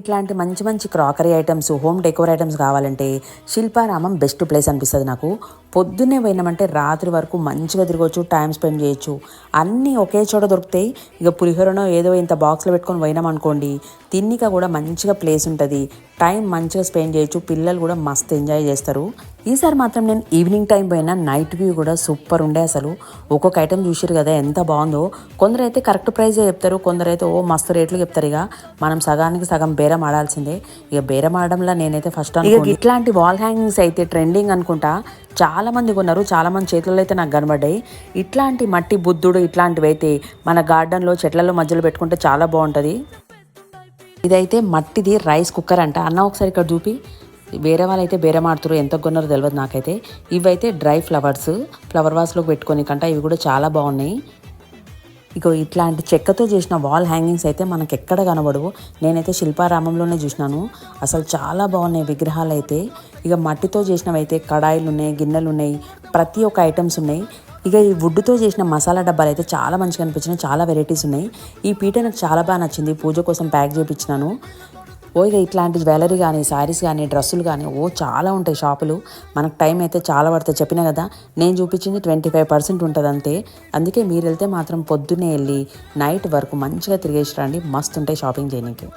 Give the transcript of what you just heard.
ఇట్లాంటి మంచి మంచి crockery items, home decor items కావాలంటే శిల్పారామం బెస్ట్ ప్లేస్ అనిపిస్తుంది నాకు. పొద్దున్నే పోయినామంటే రాత్రి వరకు మంచిగా తిరగవచ్చు, టైం స్పెండ్ చేయొచ్చు. అన్నీ ఒకే చోట దొరుకుతాయి. ఇక పులిహోరనో ఏదో ఇంత బాక్స్లో పెట్టుకొని పోయినాం అనుకోండి, తిన్నిక కూడా మంచిగా ప్లేస్ ఉంటుంది. టైం మంచిగా స్పెండ్ చేయొచ్చు. పిల్లలు కూడా మస్తు ఎంజాయ్ చేస్తారు. ఈసారి మాత్రం నేను ఈవినింగ్ టైం పోయినా, నైట్ వ్యూ కూడా సూపర్ ఉండే. అసలు ఒక్కొక్క ఐటెం చూసారు కదా ఎంత బాగుందో. కొందరైతే కరెక్ట్ ప్రైజే చెప్తారు, కొందరైతే మస్తు రేట్లు చెప్తారు. ఇక మనం సగానికి సగం బేరం ఆడాల్సిందే. ఇక బేరం ఆడడంలో నేనైతే ఫస్ట్ అనుకో. ఇట్లాంటి వాల్ హ్యాంగింగ్స్ అయితే ట్రెండింగ్ అనుకుంటా. చాలా మంది కొన్నారు, చాలా మంది చేతుల్లో అయితే నాకు కనబడ్డాయి. ఇట్లాంటి మట్టి బుద్ధుడు ఇట్లాంటివి అయితే మన గార్డెన్లో చెట్లలో మధ్యలో పెట్టుకుంటే చాలా బాగుంటుంది. ఇదైతే మట్టిది రైస్ కుక్కర్ అంట. అన్న ఒకసారి ఇక్కడ చూపి. వేరే వాళ్ళైతే బేరం ఆడుతారు, ఎంత కొన్నారో తెలియదు నాకైతే. ఇవైతే డ్రై ఫ్లవర్స్, ఫ్లవర్ వాస్లోకి పెట్టుకొని కంట ఇవి కూడా చాలా బాగున్నాయి. ఇక ఇట్లాంటి చెక్కతో చేసిన వాల్ హ్యాంగింగ్స్ అయితే మనకు ఎక్కడ కనబడవు. నేనైతే శిల్పారామంలోనే చూసినాను. అసలు చాలా బాగున్నాయి విగ్రహాలు అయితే. ఇక మట్టితో చేసినవి అయితే కడాయిలు ఉన్నాయి, గిన్నెలు ఉన్నాయి, ప్రతి ఒక్క ఐటమ్స్ ఉన్నాయి. ఇక ఈ వుడ్తో చేసిన మసాలా డబ్బాలు అయితే చాలా మంచిగా అనిపించినాయి. చాలా వెరైటీస్ ఉన్నాయి. ఈ పీట నాకు చాలా బాగా నచ్చింది, పూజ కోసం ప్యాక్ చేయించినాను. ఇక ఇట్లాంటి జ్యువెలరీ కానీ, శారీస్ కానీ, డ్రెస్సులు కానీ చాలా ఉంటాయి షాపులు. మనకు టైం అయితే చాలా పడుతుంది. చెప్పినా కదా, నేను చూపించింది 25% ఉంటుంది అంతే. అందుకే మీరు వెళ్తే మాత్రం పొద్దున్నే వెళ్ళి నైట్ వరకు మంచిగా తిరిగేసి రండి. మస్తు ఉంటాయి షాపింగ్ చేయడానికి.